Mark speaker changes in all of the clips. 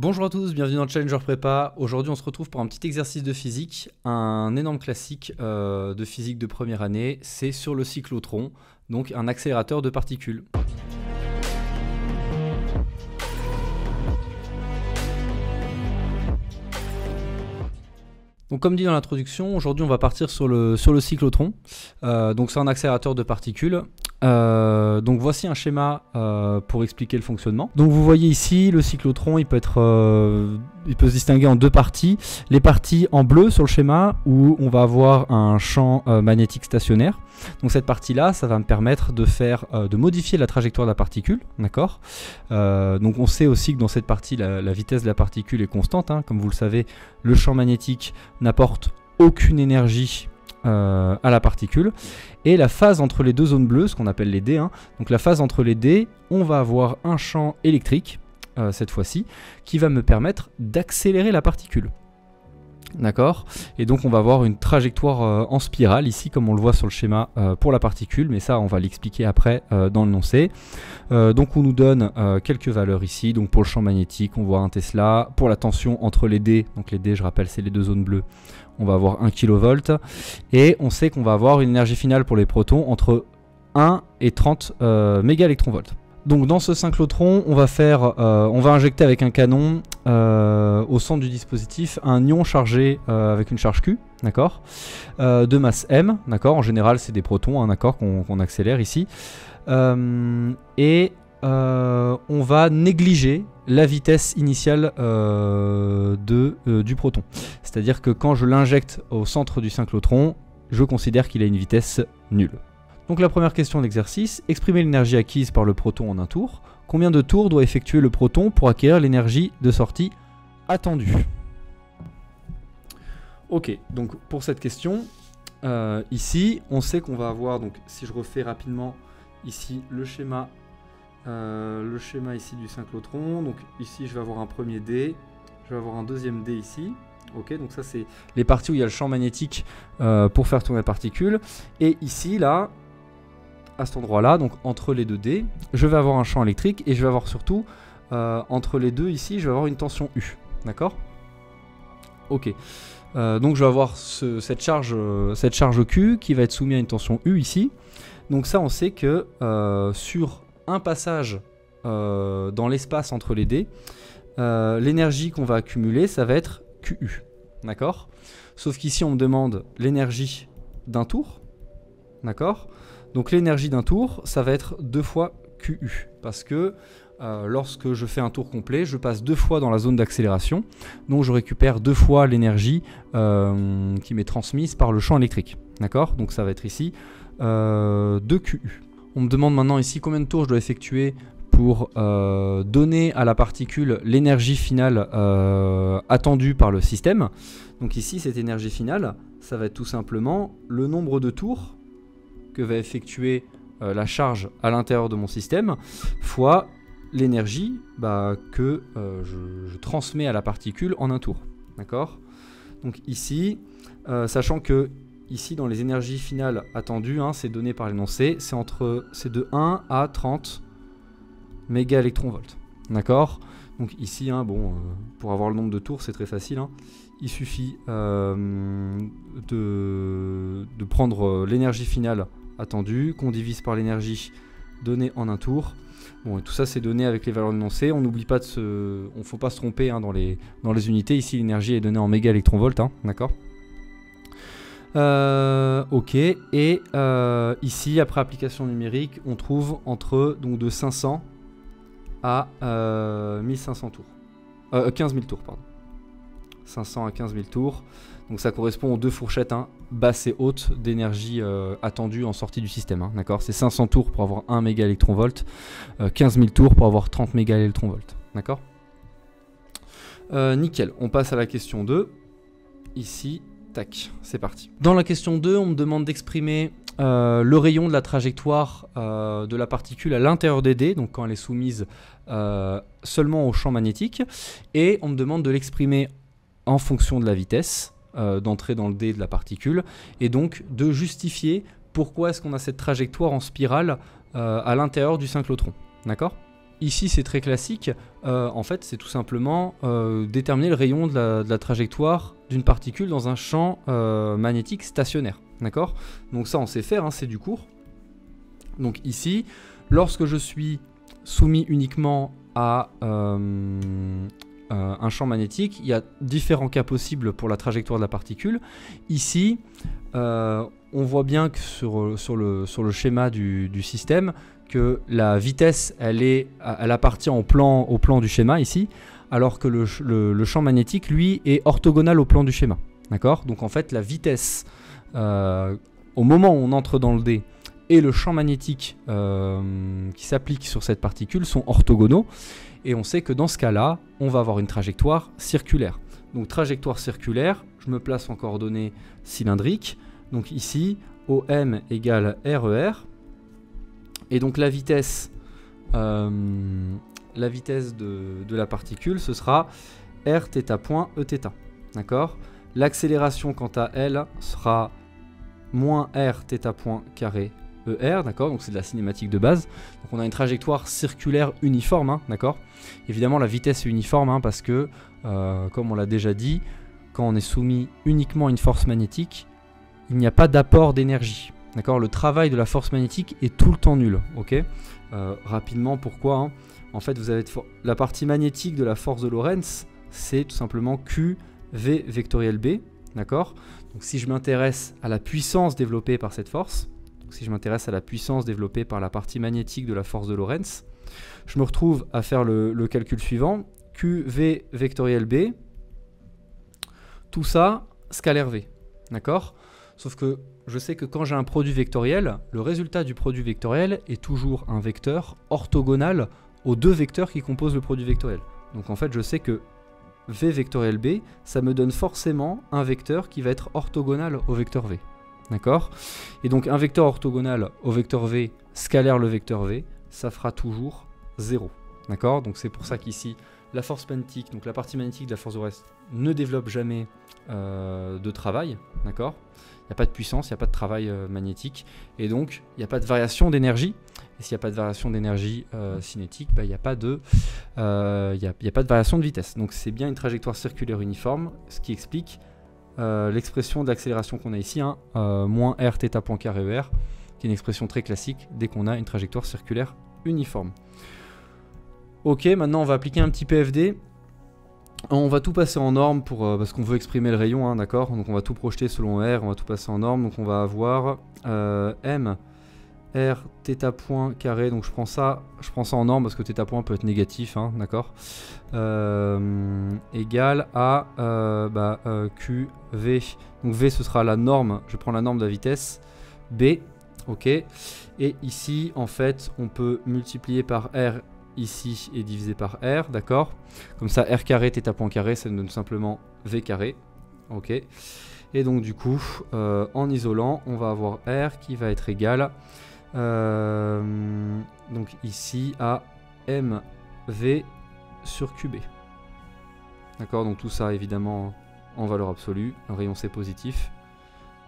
Speaker 1: Bonjour à tous, bienvenue dans le Challenger Prépa. Aujourd'hui on se retrouve pour un petit exercice de physique, un énorme classique de physique de première année, c'est sur le cyclotron, donc un accélérateur de particules. Donc comme dit dans l'introduction, aujourd'hui on va partir sur le cyclotron, donc c'est un accélérateur de particules. Donc voici un schéma pour expliquer le fonctionnement. Donc vous voyez ici le cyclotron, il peut se distinguer en deux parties. Les parties en bleu sur le schéma où on va avoir un champ magnétique stationnaire. Donc cette partie-là, ça va me permettre de modifier la trajectoire de la particule, d'accord. Donc on sait aussi que dans cette partie, la vitesse de la particule est constante, hein. Comme vous le savez, le champ magnétique n'apporte aucune énergie à la particule, et la phase entre les deux zones bleues, ce qu'on appelle les D, hein, donc la phase entre les D, on va avoir un champ électrique, cette fois-ci, qui va me permettre d'accélérer la particule. D'accord. Et donc on va avoir une trajectoire en spirale ici, comme on le voit sur le schéma pour la particule, mais ça on va l'expliquer après dans l'énoncé. Donc on nous donne quelques valeurs ici. Donc pour le champ magnétique, on voit un Tesla. Pour la tension entre les D, donc les D, je rappelle, c'est les deux zones bleues, on va avoir 1 kV. Et on sait qu'on va avoir une énergie finale pour les protons entre 1 et 30 mégaélectronvolts. Donc dans ce cyclotron, on va injecter avec un canon au centre du dispositif un ion chargé avec une charge Q, d'accord, de masse M, d'accord. En général, c'est des protons, hein, d'accord, qu'on accélère ici. On va négliger la vitesse initiale du proton. C'est-à-dire que quand je l'injecte au centre du cyclotron, je considère qu'il a une vitesse nulle. Donc la première question d'exercice, exprimer l'énergie acquise par le proton en un tour. Combien de tours doit effectuer le proton pour acquérir l'énergie de sortie attendue? Ok, donc pour cette question, ici, on sait qu'on va avoir, donc si je refais rapidement ici le schéma ici du cyclotron, donc ici je vais avoir un premier D, je vais avoir un deuxième D ici. Ok, donc ça c'est les parties où il y a le champ magnétique pour faire tourner la particule. Et ici, là, à cet endroit-là, donc entre les deux D, je vais avoir un champ électrique et je vais avoir surtout, entre les deux ici, je vais avoir une tension U. D'accord? Ok. Donc je vais avoir cette charge Q qui va être soumise à une tension U ici. Donc ça, on sait que sur un passage dans l'espace entre les D, l'énergie qu'on va accumuler, ça va être QU. D'accord? Sauf qu'ici, on me demande l'énergie d'un tour. D'accord? Donc l'énergie d'un tour, ça va être 2 fois QU. Parce que lorsque je fais un tour complet, je passe 2 fois dans la zone d'accélération. Donc je récupère 2 fois l'énergie qui m'est transmise par le champ électrique. D'accord? Donc ça va être ici 2QU. On me demande maintenant ici combien de tours je dois effectuer pour donner à la particule l'énergie finale attendue par le système. Donc ici, cette énergie finale, ça va être tout simplement le nombre de tours que va effectuer la charge à l'intérieur de mon système fois l'énergie que je transmets à la particule en un tour. D'accord? Donc ici, sachant que ici dans les énergies finales attendues, hein, c'est donné par l'énoncé, c'est de 1 à 30 mégaélectronvolts. D'accord? Donc ici, hein, pour avoir le nombre de tours, c'est très facile, hein. Il suffit de prendre l'énergie finale attendue, qu'on divise par l'énergie donnée en un tour. Bon, et tout ça, c'est donné avec les valeurs énoncées. On n'oublie pas on faut pas se tromper, hein, dans les unités. Ici, l'énergie est donnée en mégaélectronvolts, hein, d'accord? Ok, et ici, après application numérique, on trouve entre de 500 à 1500 tours. 15 000 tours, pardon. 500 à 15 000 tours. Donc ça correspond aux deux fourchettes, hein, basse et haute d'énergie attendue en sortie du système. Hein, d'accord, c'est 500 tours pour avoir 1 mégaélectronvolt, 15 000 tours pour avoir 30 mégaélectronvolts. D'accord, nickel. On passe à la question 2. Ici, tac, c'est parti. Dans la question 2, on me demande d'exprimer le rayon de la trajectoire de la particule à l'intérieur des dés, donc quand elle est soumise seulement au champ magnétique, et on me demande de l'exprimer en fonction de la vitesse d'entrée dans le dé de la particule, et donc de justifier pourquoi est-ce qu'on a cette trajectoire en spirale à l'intérieur du cyclotron. D'accord? ici c'est très classique, en fait c'est tout simplement déterminer le rayon de la trajectoire d'une particule dans un champ magnétique stationnaire, d'accord? Donc ça on sait faire, hein, c'est du cours. Donc ici, lorsque je suis soumis uniquement à un champ magnétique, il y a différents cas possibles pour la trajectoire de la particule. Ici, on voit bien que sur le schéma du système, que la vitesse, elle appartient au plan du schéma ici, alors que le champ magnétique, lui, est orthogonal au plan du schéma. D'accord? Donc en fait, la vitesse, au moment où on entre dans le dé, et le champ magnétique qui s'applique sur cette particule sont orthogonaux. Et on sait que dans ce cas-là, on va avoir une trajectoire circulaire. Donc trajectoire circulaire, je me place en coordonnées cylindriques. Donc ici, OM égale RER. Et donc la vitesse de la particule, ce sera R θ point E θ. D'accord? L'accélération quant à elle sera moins R θ point carré ER, d'accord? Donc c'est de la cinématique de base. Donc on a une trajectoire circulaire uniforme, hein, d'accord? Évidemment la vitesse est uniforme, hein, parce que, comme on l'a déjà dit, quand on est soumis uniquement à une force magnétique, il n'y a pas d'apport d'énergie. D'accord, le travail de la force magnétique est tout le temps nul. Ok, rapidement, pourquoi, hein? En fait, vous avez la partie magnétique de la force de Lorentz, c'est tout simplement Q V vectoriel B. D'accord. Donc si je m'intéresse à la puissance développée par cette force, si je m'intéresse à la puissance développée par la partie magnétique de la force de Lorentz, je me retrouve à faire le calcul suivant. Q V vectoriel B, tout ça scalaire V. D'accord. Sauf que je sais que quand j'ai un produit vectoriel, le résultat du produit vectoriel est toujours un vecteur orthogonal aux deux vecteurs qui composent le produit vectoriel. Donc en fait, je sais que V vectoriel B, ça me donne forcément un vecteur qui va être orthogonal au vecteur V. D'accord? Et donc un vecteur orthogonal au vecteur V scalaire le vecteur V, ça fera toujours 0. D'accord? Donc c'est pour ça qu'ici, la force magnétique, donc la partie magnétique de la force de Lorentz, ne développe jamais de travail. D'accord? Il n'y a pas de puissance, il n'y a pas de travail magnétique, et donc il n'y a pas de variation d'énergie. Et s'il n'y a pas de variation d'énergie cinétique, bah, il n'y a pas de variation de vitesse. Donc c'est bien une trajectoire circulaire uniforme, ce qui explique l'expression d'accélération qu'on a ici, hein, moins r θ point carré ER, qui est une expression très classique dès qu'on a une trajectoire circulaire uniforme. Ok, maintenant on va appliquer un petit PFD. On va tout passer en norme parce qu'on veut exprimer le rayon, hein, d'accord? Donc on va tout projeter selon R, on va tout passer en norme. Donc on va avoir M R θ point carré. Donc je prends ça en norme parce que θ point peut être négatif, hein, d'accord? Égal à Q V. Donc V ce sera la norme, je prends la norme de la vitesse B, ok? Et ici en fait on peut multiplier par R ici et divisé par R, d'accord? Comme ça, R carré, θ point carré, ça nous donne simplement V carré, ok? Et donc du coup, en isolant, on va avoir R qui va être égal, donc ici, à MV sur QB. D'accord? Donc tout ça, évidemment, en valeur absolue, un rayon C positif.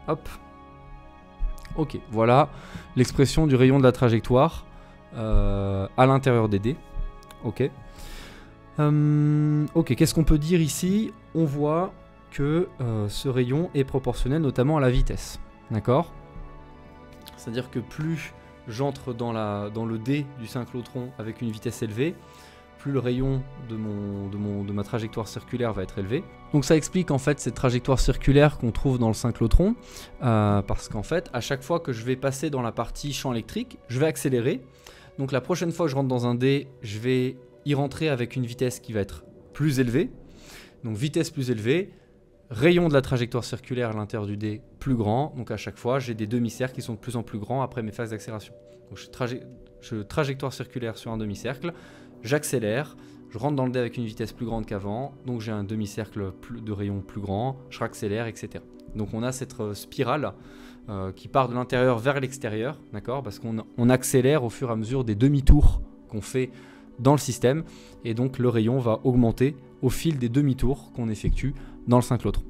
Speaker 1: Hop. Ok, voilà l'expression du rayon de la trajectoire à l'intérieur des dés. Ok. Ok, qu'est-ce qu'on peut dire ici? On voit que ce rayon est proportionnel notamment à la vitesse. D'accord? C'est-à-dire que plus j'entre dans le dé du synchlotron avec une vitesse élevée, plus le rayon de ma trajectoire circulaire va être élevé. Donc ça explique en fait cette trajectoire circulaire qu'on trouve dans le synchlotron, parce qu'en fait, à chaque fois que je vais passer dans la partie champ électrique, je vais accélérer. Donc la prochaine fois que je rentre dans un dé, je vais y rentrer avec une vitesse qui va être plus élevée. Donc vitesse plus élevée, rayon de la trajectoire circulaire à l'intérieur du dé plus grand. Donc à chaque fois, j'ai des demi-cercles qui sont de plus en plus grands après mes phases d'accélération. Donc je trajectoire circulaire sur un demi-cercle, j'accélère, je rentre dans le dé avec une vitesse plus grande qu'avant, donc j'ai un demi-cercle de rayon plus grand, je raccélère, etc. Donc on a cette spirale qui part de l'intérieur vers l'extérieur, d'accord, parce qu'on accélère au fur et à mesure des demi-tours qu'on fait dans le système, et donc le rayon va augmenter au fil des demi-tours qu'on effectue dans le synchlotron.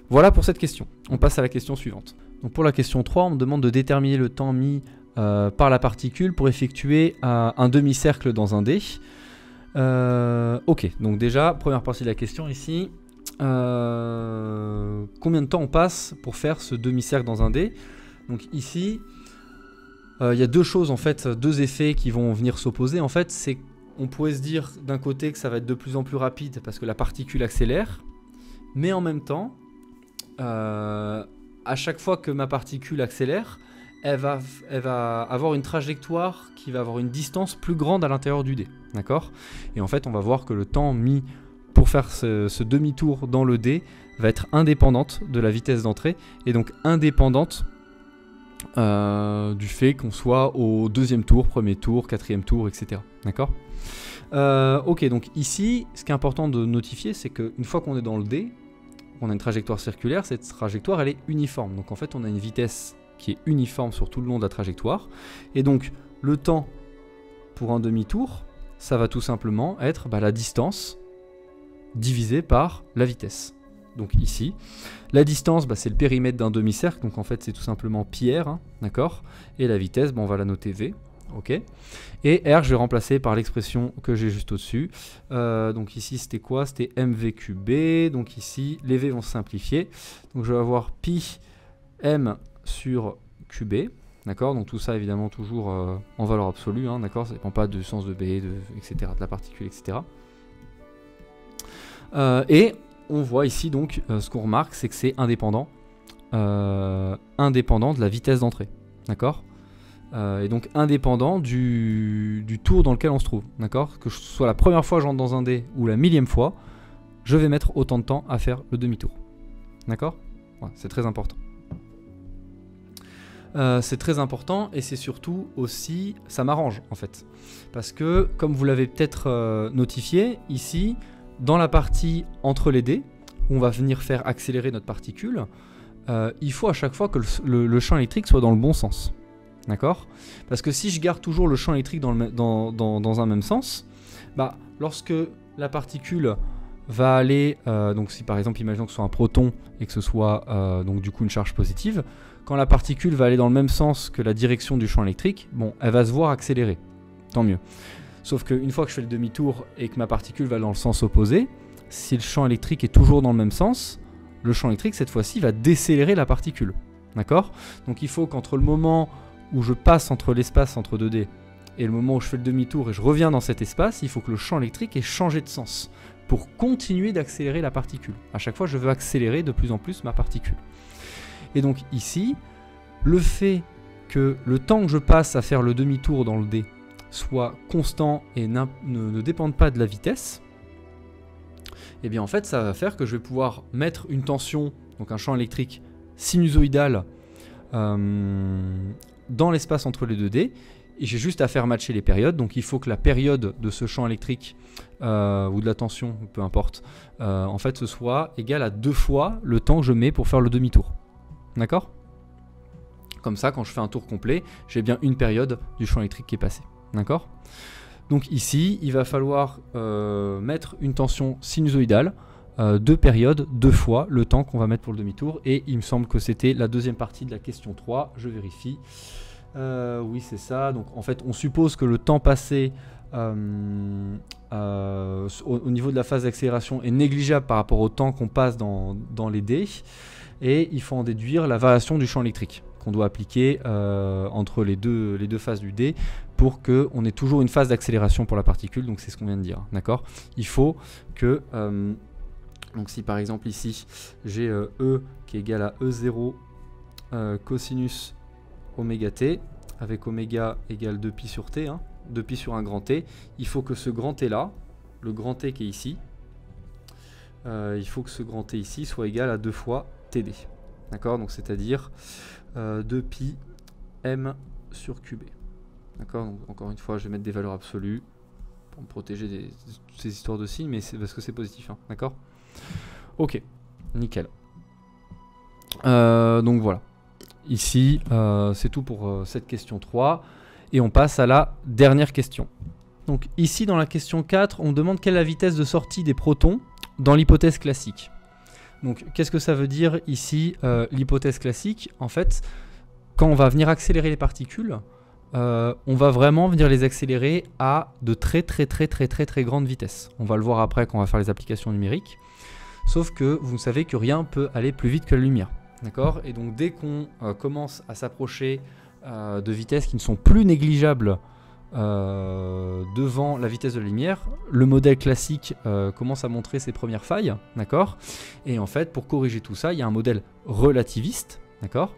Speaker 1: Voilà pour cette question. On passe à la question suivante. Donc pour la question 3, on me demande de déterminer le temps mis par la particule pour effectuer un demi-cercle dans un dé. Ok, donc déjà, première partie de la question ici. Combien de temps on passe pour faire ce demi-cercle dans un dé? Donc ici, il y a deux choses en fait, deux effets qui vont venir s'opposer. En fait, c'est on pourrait se dire d'un côté que ça va être de plus en plus rapide parce que la particule accélère, mais en même temps, à chaque fois que ma particule accélère, elle va avoir une trajectoire qui va avoir une distance plus grande à l'intérieur du dé. D'accord? Et en fait, on va voir que le temps mis pour faire ce demi-tour dans le dé va être indépendante de la vitesse d'entrée et donc indépendante du fait qu'on soit au deuxième tour, premier tour, quatrième tour, etc. D'accord? Ok, donc ici, ce qui est important de notifier, c'est qu'une fois qu'on est dans le dé, on a une trajectoire circulaire, cette trajectoire elle est uniforme. Donc en fait, on a une vitesse qui est uniforme sur tout le long de la trajectoire. Et donc, le temps pour un demi-tour, ça va tout simplement être la distance divisée par la vitesse. Donc ici, la distance, c'est le périmètre d'un demi-cercle, donc en fait c'est tout simplement pi r, hein, d'accord. Et la vitesse, on va la noter v, ok. Et r, je vais remplacer par l'expression que j'ai juste au-dessus. Donc ici c'était quoi? C'était mvqb, donc ici les v vont se simplifier. Donc je vais avoir pi m sur qb, d'accord. Donc tout ça évidemment toujours en valeur absolue, hein, d'accord. Ça ne dépend pas du sens de b, etc., de la particule, etc. Et on voit ici donc ce qu'on remarque, c'est que c'est indépendant, indépendant de la vitesse d'entrée, d'accord. Et donc indépendant du tour dans lequel on se trouve, d'accord. Que ce soit la première fois que j'entre dans un dé ou la millième fois, je vais mettre autant de temps à faire le demi-tour, d'accord. Ouais, c'est très important. C'est très important et c'est surtout aussi, ça m'arrange en fait, parce que comme vous l'avez peut-être notifié ici, dans la partie entre les dés, où on va venir faire accélérer notre particule, il faut à chaque fois que le champ électrique soit dans le bon sens. D'accord? Parce que si je garde toujours le champ électrique dans un même sens, lorsque la particule va aller, donc si par exemple imaginons que ce soit un proton et que ce soit donc du coup une charge positive, quand la particule va aller dans le même sens que la direction du champ électrique, elle va se voir accélérer. Tant mieux. Sauf qu'une fois que je fais le demi-tour et que ma particule va dans le sens opposé, si le champ électrique est toujours dans le même sens, le champ électrique cette fois-ci va décélérer la particule. D'accord? Donc il faut qu'entre le moment où je passe entre l'espace entre 2 dés et le moment où je fais le demi-tour et je reviens dans cet espace, il faut que le champ électrique ait changé de sens pour continuer d'accélérer la particule. À chaque fois, je veux accélérer de plus en plus ma particule. Et donc ici, le fait que le temps que je passe à faire le demi-tour dans le dé soit constant et ne dépende pas de la vitesse, et bien en fait ça va faire que je vais pouvoir mettre une tension, donc un champ électrique sinusoïdal dans l'espace entre les 2 dés, et j'ai juste à faire matcher les périodes. Donc il faut que la période de ce champ électrique ou de la tension, peu importe, en fait ce soit égal à 2 fois le temps que je mets pour faire le demi-tour. D'accord? Comme ça, quand je fais un tour complet, j'ai bien une période du champ électrique qui est passée. D'accord? Donc ici, il va falloir mettre une tension sinusoïdale, 2 périodes, 2 fois le temps qu'on va mettre pour le demi-tour. Et il me semble que c'était la deuxième partie de la question 3. Je vérifie. Oui, c'est ça. Donc en fait, on suppose que le temps passé au niveau de la phase d'accélération est négligeable par rapport au temps qu'on passe dans les dés. Et il faut en déduire la variation du champ électrique qu'on doit appliquer entre les deux phases du dé pour qu'on ait toujours une phase d'accélération pour la particule. Donc c'est ce qu'on vient de dire, d'accord? Il faut que, donc si par exemple ici j'ai E qui est égal à E0 cosinus oméga t, avec oméga égale 2pi sur t, 2pi sur un grand T, il faut que ce grand T là, le grand T qui est ici, il faut que ce grand T ici soit égal à 2 fois TD. D'accord? Donc c'est-à-dire 2pi m sur qb. D'accord? Donc encore une fois, je vais mettre des valeurs absolues pour me protéger de ces histoires de signes, mais c'est parce que c'est positif. D'accord? Ok, nickel. Donc voilà. Ici, c'est tout pour cette question 3. Et on passe à la dernière question. Donc ici, dans la question 4, on demande quelle est la vitesse de sortie des protons dans l'hypothèse classique. Donc qu'est-ce que ça veut dire ici, l'hypothèse classique? En fait, quand on va venir accélérer les particules, on va vraiment venir les accélérer à de très grandes vitesses. On va le voir après quand on va faire les applications numériques. Sauf que vous savez que rien peut aller plus vite que la lumière. D'accord? Et donc dès qu'on commence à s'approcher de vitesses qui ne sont plus négligeables devant la vitesse de la lumière, le modèle classique commence à montrer ses premières failles. D'accord? Et en fait, pour corriger tout ça, il y a un modèle relativiste. D'accord?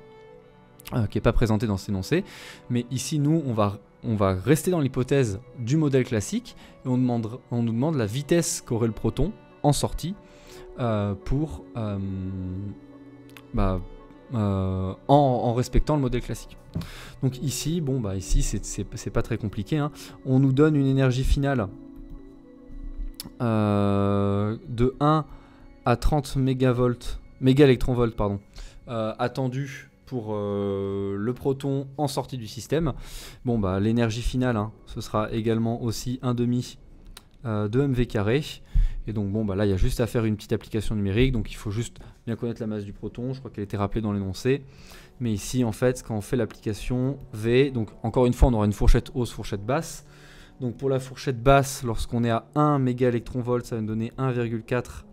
Speaker 1: Qui n'est pas présenté dans cet énoncé. Mais ici, nous, on va rester dans l'hypothèse du modèle classique et on nous demande la vitesse qu'aurait le proton en sortie en respectant le modèle classique. Donc ici, ici c'est pas très compliqué, hein. On nous donne une énergie finale de 1 à 30 mégaélectronvolts attendue pour le proton en sortie du système. L'énergie finale, hein, ce sera également aussi 1,5 de mv carré. Et donc là il y a juste à faire une petite application numérique, donc il faut juste bien connaître la masse du proton, je crois qu'elle était rappelée dans l'énoncé. Mais ici en fait quand on fait l'application V, donc encore une fois on aura une fourchette haute, fourchette basse. Donc pour la fourchette basse, lorsqu'on est à 1 mégaélectronvolt, ça va nous donner 1,4 x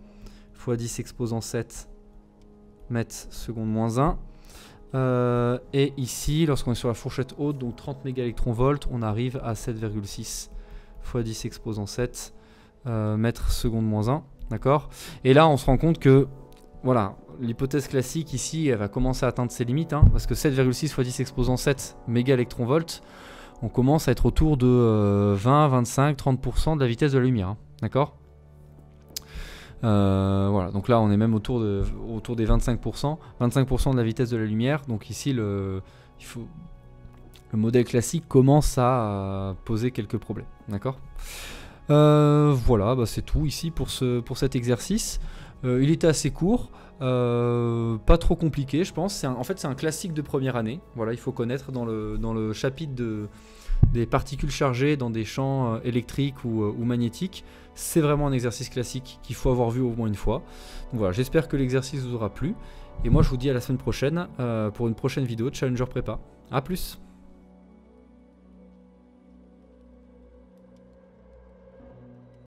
Speaker 1: 10 exposant 7 mètres seconde moins 1. Et ici lorsqu'on est sur la fourchette haute, donc 30 mégaélectronvolts, on arrive à 7,6 x 10 exposant 7 mètres seconde moins 1, d'accord. Et là on se rend compte que voilà, l'hypothèse classique ici elle va commencer à atteindre ses limites, hein, parce que 7,6 x 10 exposant 7 mégaélectronvolts, on commence à être autour de 20, 25, 30% de la vitesse de la lumière, hein, d'accord. Voilà, donc là on est même autour des 25% de la vitesse de la lumière. Donc ici le modèle classique commence à poser quelques problèmes, d'accord. Voilà, c'est tout ici pour cet exercice. Il était assez court, pas trop compliqué je pense. En fait c'est un classique de première année. Voilà, il faut connaître dans le chapitre des particules chargées dans des champs électriques ou magnétiques. C'est vraiment un exercice classique qu'il faut avoir vu au moins une fois. Donc voilà, j'espère que l'exercice vous aura plu. Et moi je vous dis à la semaine prochaine pour une prochaine vidéo de Challenger Prépa. A plus.